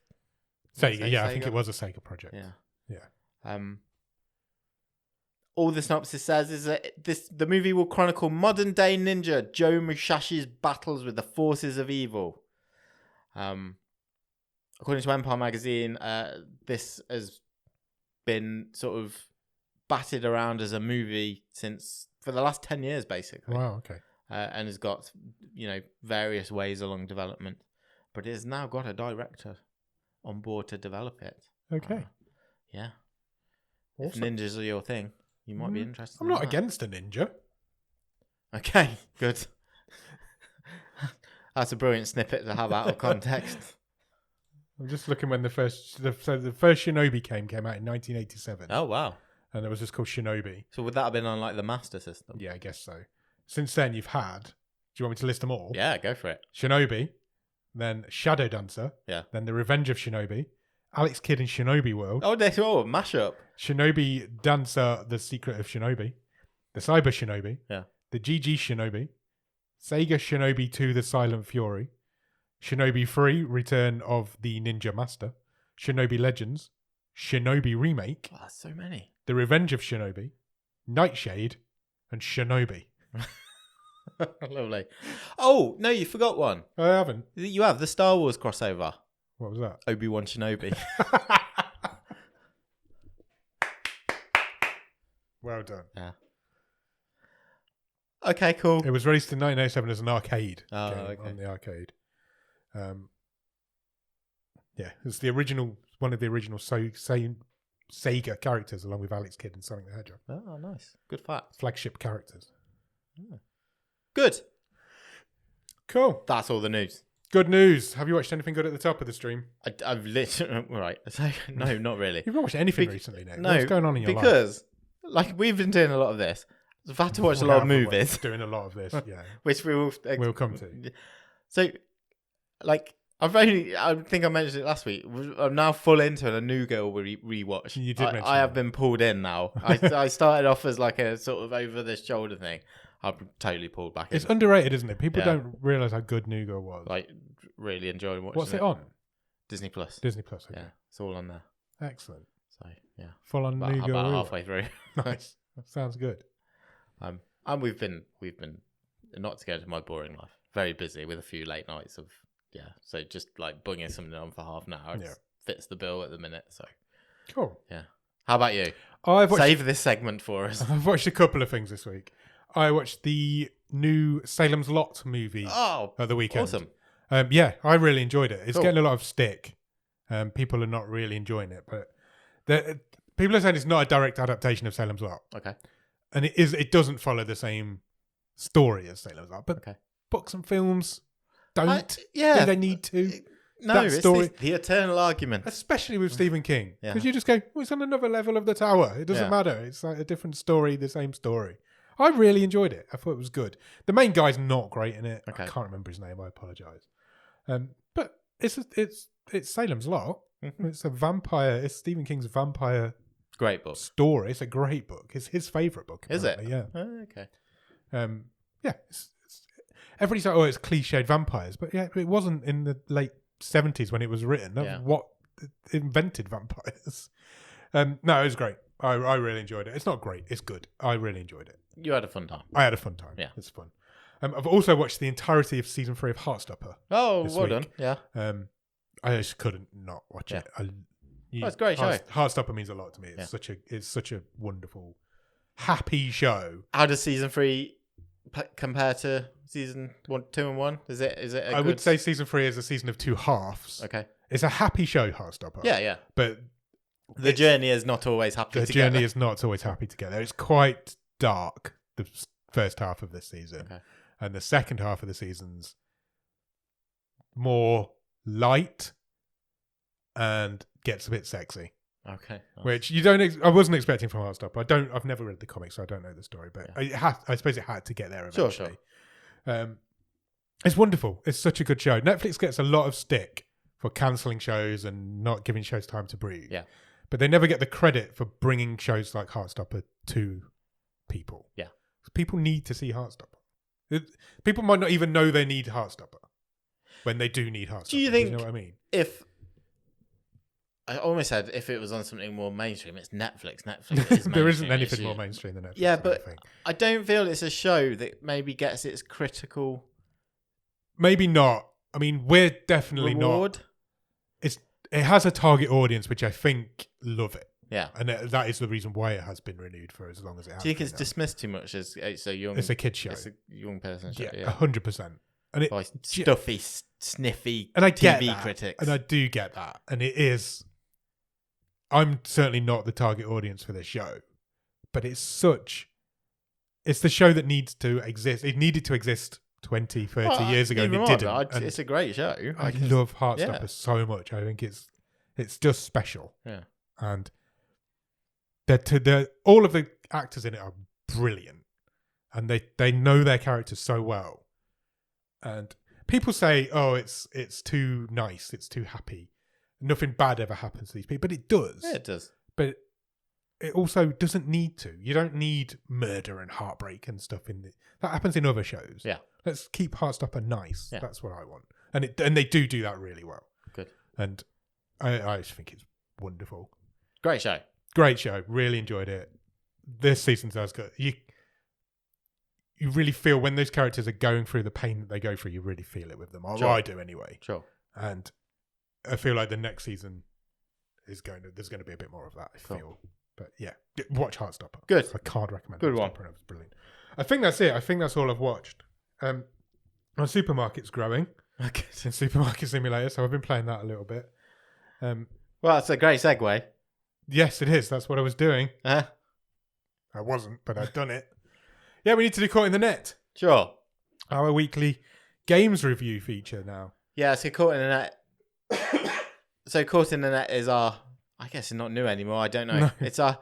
Sega, yeah, I think it was a Sega project. Yeah. All the synopsis says is that the movie will chronicle modern day ninja Joe Musashi's battles with the forces of evil. According to Empire magazine, this has been sort of batted around as a movie for the last 10 years, basically. Wow, okay. And has got, various ways along development. But it has now got a director on board to develop it. Okay. Yeah. Awesome. If ninjas are your thing, you might be interested. I'm not against a ninja. Okay, good. That's a brilliant snippet to have out of context. I'm just looking when the first Shinobi came out in 1987. Oh, wow. And it was just called Shinobi. So would that have been on like the Master System? Yeah, I guess so. Since then you've had, do you want me to list them all? Yeah, go for it. Shinobi, then Shadow Dancer, then The Revenge of Shinobi, Alex Kidd in Shinobi World. Oh, they all mashup. Shinobi Dancer, The Secret of Shinobi, the Cyber Shinobi, the GG Shinobi, Sega Shinobi 2, The Silent Fury, Shinobi 3, Return of the Ninja Master, Shinobi Legends, Shinobi Remake. Oh, that's so many. The Revenge of Shinobi, Nightshade, and Shinobi. Lovely. Oh, no, you forgot one. I haven't. You have the Star Wars crossover. What was that? Obi-Wan Shinobi. Well done. Yeah. Okay, cool. It was released in 1987 as an arcade game on the arcade. It's one of the original Sega characters, along with Alex Kidd and Sonic the Hedgehog. Oh, nice. Good fact. Flagship characters. Yeah. Good. Cool. That's all the news. Good news. Have you watched anything good at the top of the stream? I've literally... Right. No, not really. You've not watched anything recently, Nick. No. What's going on in your life? Because, we've been doing a lot of this. I've had to watch a lot of movies. Doing a lot of this, yeah. Which we'll come to. So, I think I mentioned it last week. I'm now full into a New Girl rewatch. You did mention I have been pulled in now. I started off as like a sort of over the shoulder thing. I've totally pulled back in. It's underrated, isn't it? People don't realise how good New Girl was. Really enjoying watching it. What's it on? Disney Plus. Disney Plus, okay. Yeah, it's all on there. Excellent. So, yeah. Full on New Girl. About halfway through. Nice. That sounds good. And we've been not to go into my boring life. Very busy with a few late nights of so just bunging something on for half an hour fits the bill at the minute. So cool. Yeah. How about you? Save this segment for us. I've watched a couple of things this week. I watched the new Salem's Lot movie at the weekend. Awesome. I really enjoyed it. It's getting a lot of stick. People are not really enjoying it, but people are saying it's not a direct adaptation of Salem's Lot. Okay. And it doesn't follow the same story as Salem's Lot, but books and films don't. Do they need to? No, it's the eternal argument. Especially with Stephen King. Because you just go, it's on another level of the tower. It doesn't matter. It's like a different story, the same story. I really enjoyed it. I thought it was good. The main guy's not great in it. Okay. I can't remember his name. I apologise. But it's Salem's Lot. Mm-hmm. It's a vampire. It's Stephen King's vampire. Great book. Story. It's a great book. It's his favourite book. Is it? Yeah. Oh, okay. Everybody's like, it's cliched vampires, but it wasn't in the late 70s when it was written. That's what invented vampires. No, it was great. I really enjoyed it. It's not great. It's good. I really enjoyed it. You had a fun time. I had a fun time. Yeah. It's fun. I've also watched the entirety of season 3 of Heartstopper. Oh, well done. Yeah. I just couldn't not watch it. It's a great show. Heartstopper means a lot to me. It's such a wonderful, happy show. How does season 3 compare to Season 1, 2, and 1? Is it? I would say season 3 is a season of two halves. Okay. It's a happy show, Heartstopper. Yeah. But the journey is not always happy. The journey is not always happy together. It's quite dark. The first half of this season, and the second half of the season's more light and gets a bit sexy. Okay. Nice. Which you don't. I wasn't expecting from Heartstopper. I've never read the comics, so I don't know the story. But I suppose it had to get there eventually. Sure. It's wonderful. It's such a good show. Netflix gets a lot of stick for cancelling shows and not giving shows time to breathe. Yeah. But they never get the credit for bringing shows like Heartstopper to people. Yeah. People need to see Heartstopper. People might not even know they need Heartstopper when they do need Heartstopper. Do you think? You know what I mean? I almost said if it was on something more mainstream, it's Netflix. Netflix is there isn't anything more mainstream than Netflix. Yeah, but I don't feel it's a show that maybe gets its critical. Maybe not. I mean, we're definitely reward. Not. It has a target audience, which I think love it. Yeah, and that is the reason why it has been renewed for as long as it has. Do you think it's dismissed too much as it's a young? It's a kid show. It's a young person show. Yeah, 100%. And it by stuffy, sniffy and I TV get that, critics. And I do get that, and it is. I'm certainly not the target audience for this show, but it's the show that needs to exist. It needed to exist 20, 30 years ago, and it didn't. It's a great show. I love Heartstopper so much. I think it's just special. Yeah. And all of the actors in it are brilliant, and they know their characters so well. And people say, "Oh, it's too nice, it's too happy. Nothing bad ever happens to these people," but it does. Yeah, it does. But it also doesn't need to. You don't need murder and heartbreak and stuff that happens in other shows. Yeah. Let's keep Heartstopper nice. Yeah. That's what I want, and they do that really well. Good. And I just think it's wonderful. Great show. Great show. Really enjoyed it. This season's as good. You really feel when those characters are going through the pain that they go through. You really feel it with them. Or I do anyway. Sure. And I feel like the next season there's going to be a bit more of that. I feel. But yeah, watch Heartstopper. Good. I can't recommend. Good Heartstopper. It was brilliant. I think that's it. I think that's all I've watched. My supermarket's growing. Okay. In Supermarket Simulator, so I've been playing that a little bit. Well, that's a great segue. Yes, it is. That's what I was doing. I wasn't, but I've done it. Yeah, we need to do Caught in the Net. Sure. Our weekly games review feature now. Yeah, so Caught in the Net. So Caught in the Net is I guess it's not new anymore. I don't know. No. It's our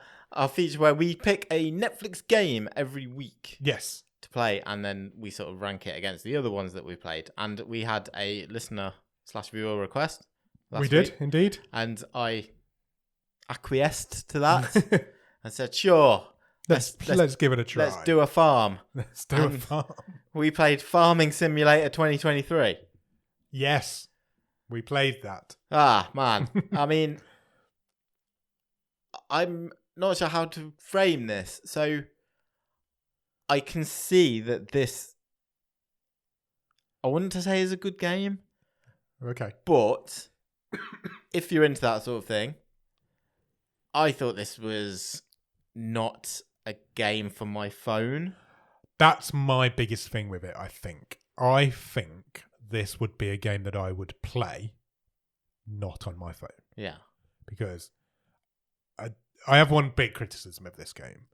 feature where we pick a Netflix game every week. Yes. To play, and then we sort of rank it against the other ones that we played. And we had a listener/viewer request. We did, indeed. And I acquiesced to that and said, sure. Let's give it a try. Let's do a farm. Let's do a farm. We played Farming Simulator 2023. Yes. We played that. Ah, man. I mean, I'm not sure how to frame this. So I can see that this, I wouldn't say is a good game. Okay. But if you're into that sort of thing, I thought this was not a game for my phone. That's my biggest thing with it, I think. I think this would be a game that I would play, not on my phone. Yeah. Because I have one big criticism of this game.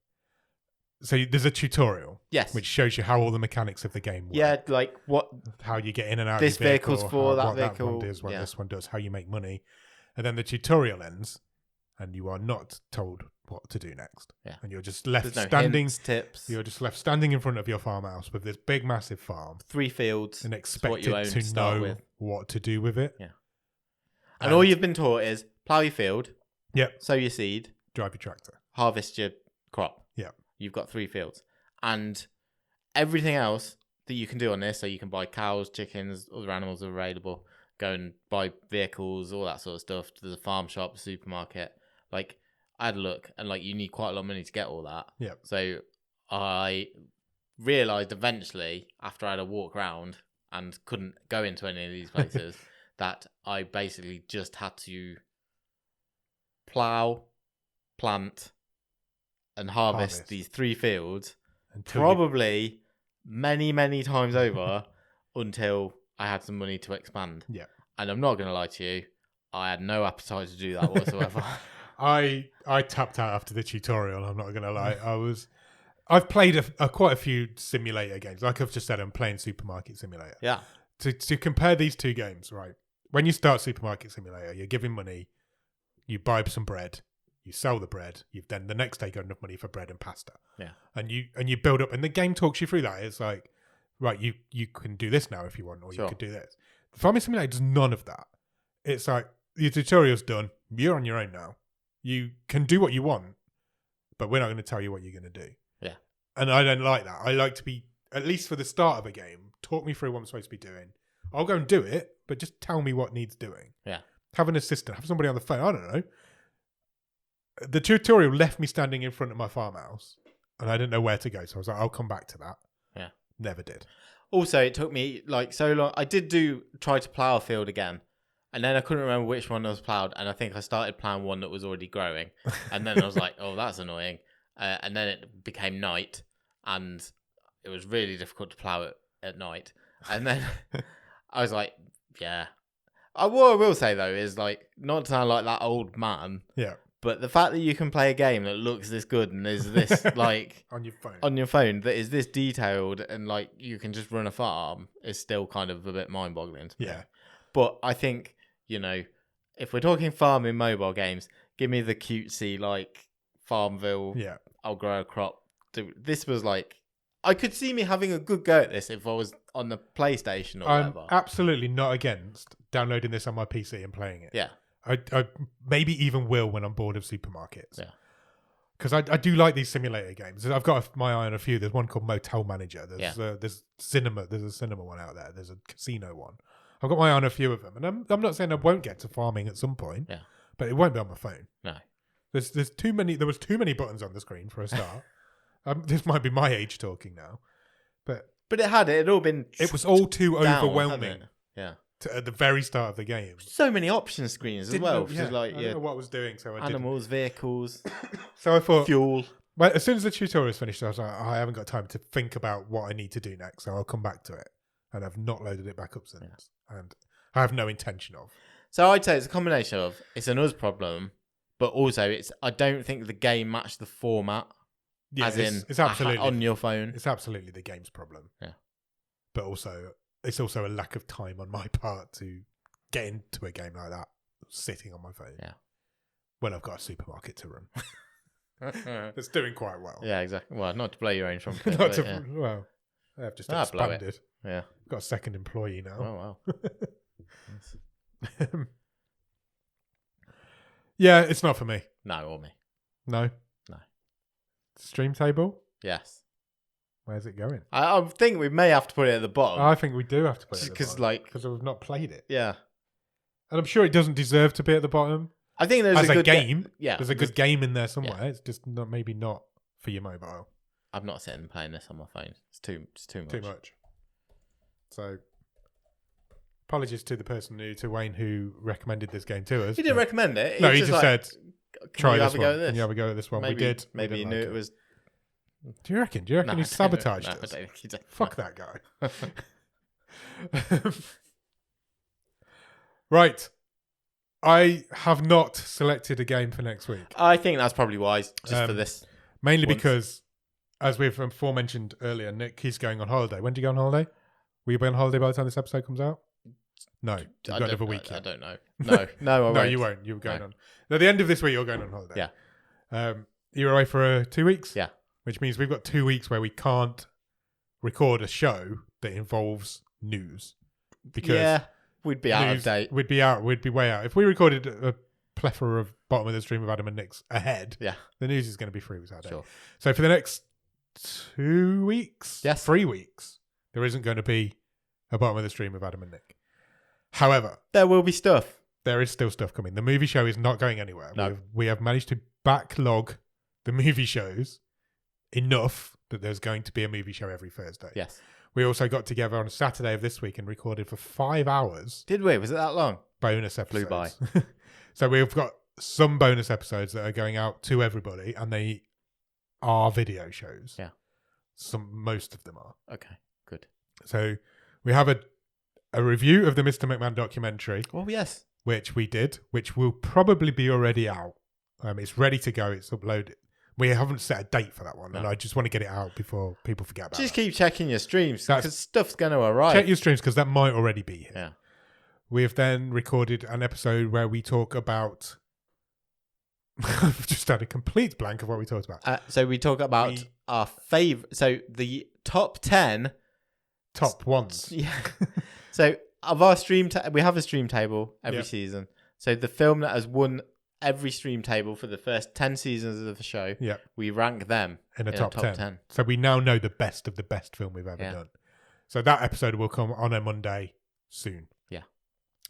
So there's a tutorial, yes, which shows you how all the mechanics of the game work. Yeah, like how you get in and out. This of your vehicle, vehicle's for that what vehicle. That one does, what this one does, how you make money, and then the tutorial ends, and you are not told what to do next. Yeah, and you're just left There's standing. No hints, tips. You're just left standing in front of your farmhouse with this big, massive farm, 3 fields, and expected to know what to do with it. Yeah, and all you've been taught is plough your field. Yep. Sow your seed. Drive your tractor. Harvest your crop. Yeah. You've got 3 fields. And everything else that you can do on this, so you can buy cows, chickens, other animals are available, go and buy vehicles, all that sort of stuff. There's a farm shop, a supermarket. Like, I had a look, and like you need quite a lot of money to get all that. Yeah. So I realised eventually, after I had a walk around and couldn't go into any of these places, that I basically just had to plough, plant, and harvest these 3 fields. Probably many, many times over until I had some money to expand. Yeah. And I'm not going to lie to you, I had no appetite to do that whatsoever. I tapped out after the tutorial. I'm not going to lie. I've played quite a few simulator games. Like I've just said, I'm playing Supermarket Simulator. Yeah. To compare these two games, right? When you start Supermarket Simulator, you're giving money, you buy some bread, you sell the bread, you've then the next day got enough money for bread and pasta. Yeah. And you build up, and the game talks you through that. It's like, right, you can do this now if you want, or you could do this. The Farming Simulator does none of that. It's like, your tutorial's done, you're on your own now. You can do what you want, but we're not going to tell you what you're going to do. Yeah. And I don't like that. I like to be, at least for the start of a game, talk me through what I'm supposed to be doing. I'll go and do it, but just tell me what needs doing. Yeah. Have an assistant, have somebody on the phone. I don't know. The tutorial left me standing in front of my farmhouse, and I didn't know where to go. So I was like, I'll come back to that. Yeah. Never did. Also, it took me like so long. I did try to plough a field again. And then I couldn't remember which one was ploughed, and I think I started ploughing one that was already growing. And then I was like, oh, that's annoying. And then it became night, and it was really difficult to plough it at night. And then I was like, yeah. What I will say, though, is like, not to sound like that old man, yeah. but the fact that you can play a game that looks this good and is this, like... on your phone, that is this detailed and, like, you can just run a farm is still kind of a bit mind-boggling to me. Yeah. But I think... You know, if we're talking farming mobile games, give me the cutesy, like, Farmville, I'll grow a crop. This was like, I could see me having a good go at this if I was on the PlayStation or whatever. I'm absolutely not against downloading this on my PC and playing it. Yeah. I maybe even will when I'm bored of supermarkets. Yeah. Because I do like these simulator games. I've got my eye on a few. There's one called Motel Manager. There's cinema. There's a cinema one out there. There's a casino one. I've got my eye on a few of them, and I'm not saying I won't get to farming at some point, but it won't be on my phone. No, there's too many. There was too many buttons on the screen for a start. This might be my age talking now, but it had all been. It was all too overwhelming. Yeah, at the very start of the game. So many option screens as well. I didn't know what I was doing, so I animals, vehicles. So I thought fuel. Well, as soon as the tutorial was finished, I was like, I haven't got time to think about what I need to do next, so I'll come back to it. And I've not loaded it back up since. And I have no intention of. So I'd say it's a combination of, it's an us problem, but also I don't think the game matched the format. Yeah, as in it's absolutely on your phone. It's absolutely the game's problem. Yeah. But also, it's also a lack of time on my part to get into a game like that, sitting on my phone. Yeah. When I've got a supermarket to run. It's doing quite well. Yeah, exactly. Well, not to blow your own trumpet. Well, I've just expanded. Yeah. Got a second employee now. Oh, wow. Yeah, it's not for me. No, or me. No? No. Stream table? Yes. Where's it going? I think we may have to put it at the bottom. I think we do have to put it at the bottom. Because we've not played it. Yeah. And I'm sure it doesn't deserve to be at the bottom. I think there's a good game. Yeah. There's a good game in there somewhere. Yeah. It's just maybe not for your mobile. I'm not sitting and playing this on my phone. It's too much. Too much. So, apologies to Wayne who recommended this game to us. He didn't recommend it. No, he just said, try this one. Can you have a go at this one? Maybe, we did. Maybe he knew it was... Do you reckon? He sabotaged us? I don't think he did. Fuck that guy. Right. I have not selected a game for next week. I think that's probably wise, just for this. Mainly because, as we've aforementioned earlier, Nick, he's going on holiday. When do you go on holiday? Will you be on holiday by the time this episode comes out? No. You've got another week. I don't know. No, I won't. No, you won't. You're going on. At the end of this week, you're going on holiday. Yeah. You're away for 2 weeks? Yeah. Which means we've got 2 weeks where we can't record a show that involves news. Because we'd be out of date. We'd be way out. If we recorded a plethora of bottom of the stream of Adam and Nick's ahead, the news is going to be 3 weeks out of date. Sure. So for the next 2 weeks, 3 weeks, there isn't going to be a bottom of the stream of Adam and Nick. However, there will be stuff. There is still stuff coming. The movie show is not going anywhere. No. We have managed to backlog the movie shows enough that there's going to be a movie show every Thursday. Yes. We also got together on a Saturday of this week and recorded for 5 hours. Did we? Was it that long? Bonus episodes. Flew by. So we've got some bonus episodes that are going out to everybody, and they are video shows. Yeah. Most of them are. Okay, good. So we have a review of the Mr. McMahon documentary. Oh, yes. Which we did, which will probably be already out. It's ready to go. It's uploaded. We haven't set a date for that one, and I just want to get it out before people forget about it. Just keep checking your streams, because stuff's going to arrive. Check your streams, because that might already be here. Yeah. We have then recorded an episode where we talk about... I've just had a complete blank of what we talked about. So we talk about our favourite... So the top 10... Top ones. Yeah. So of our stream... we have a stream table every season. So the film that has won every stream table for the first 10 seasons of the show, we rank them in a top 10. So we now know the best of the best film we've ever done. So that episode will come on a Monday soon. Yeah.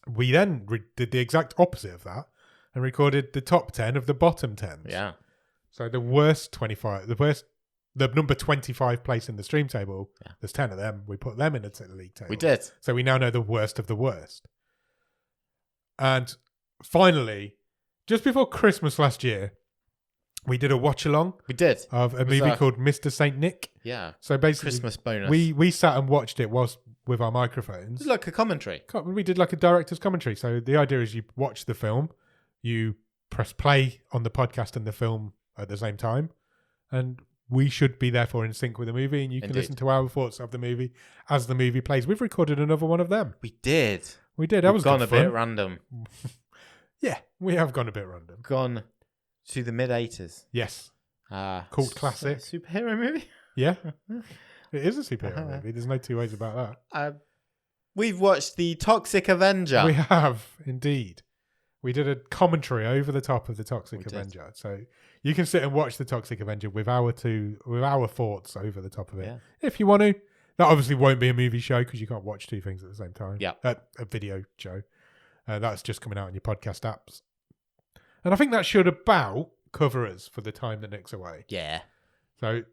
We then did the exact opposite of that and recorded the top 10 of the bottom 10s. Yeah. So the worst 25, the number 25 place in the stream table, there's 10 of them. We put them in the league table. We did. So we now know the worst of the worst. And finally, just before Christmas last year, we did a watch along. We did. Of a movie called Mr. Saint Nick. Yeah. So basically, Christmas bonus. We sat and watched it with our microphones. It's like a commentary. We did like a director's commentary. So the idea is you watch the film, you press play on the podcast and the film at the same time, and we should be therefore in sync with the movie, and you can listen to our thoughts of the movie as the movie plays. We've recorded another one of them. We did. That was gone a bit random. Yeah, we have gone a bit random. Gone to the mid-80s. Yes. Cult classic. Superhero movie? Yeah. It is a superhero movie. There's no two ways about that. We've watched The Toxic Avenger. We have, indeed. We did a commentary over the top of The Toxic Avenger. So you can sit and watch The Toxic Avenger with our thoughts over the top of it. If you want to. That obviously won't be a movie show because you can't watch two things at the same time. Yeah. A video show. That's just coming out on your podcast apps. And I think that should about cover us for the time that Nick's away. Yeah. So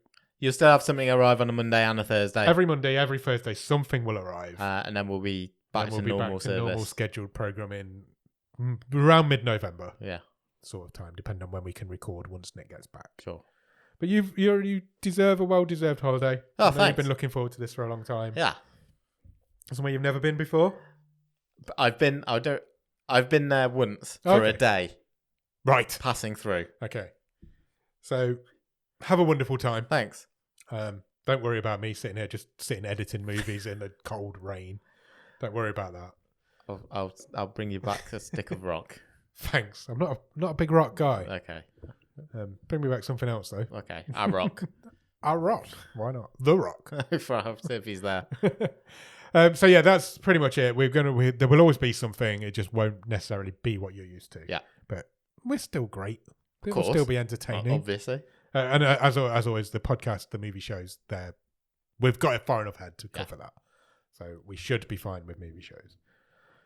you'll still have something arrive on a Monday and a Thursday. Every Monday, every Thursday, something will arrive. And then we'll be back to normal service. Normal scheduled programming around mid-November. Yeah. Sort of time, depending on when we can record once Nick gets back. Sure. But you deserve a well-deserved holiday. Oh, thanks. You've been looking forward to this for a long time. Yeah. Somewhere you've never been before? I've been there once for a day. Right. Passing through. Okay. So, have a wonderful time. Thanks. Don't worry about me sitting here just editing movies in the cold rain. Don't worry about that. I'll bring you back a stick of rock. Thanks. I'm not a big rock guy. Okay. Bring me back something else though. Okay. Our rock. Our rock. Why not? The Rock. If he's there. So yeah, that's pretty much it. There will always be something. It just won't necessarily be what you're used to. Yeah. But we're still great. It will still be entertaining. Obviously. And as always, the podcast, the movie shows, we've got it far enough ahead to cover that. So we should be fine with movie shows.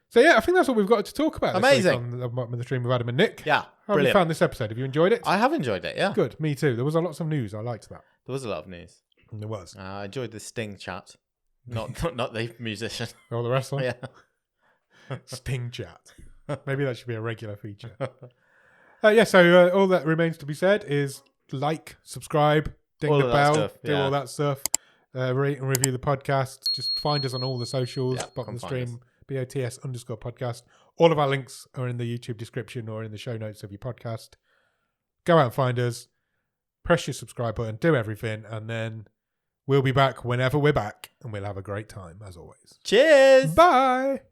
So yeah, I think that's all we've got to talk about. Amazing. This week on the stream with Adam and Nick. Yeah, how have you found this episode? Have you enjoyed it? I have enjoyed it, yeah. Good, me too. There was lots of news. I liked that. There was a lot of news. There was. I enjoyed the Sting chat. Not the musician. Or the wrestler? Yeah. Sting chat. Maybe that should be a regular feature. So all that remains to be said is like, subscribe, ding the bell, do all that stuff. Rate and review the podcast. Just find us on all the socials. Bottom of the stream. BOTS_podcast. All of our links are in the YouTube description or in the show notes of your podcast. Go out and find us. Press your subscribe button. Do everything. And then we'll be back whenever we're back. And we'll have a great time, as always. Cheers. Bye.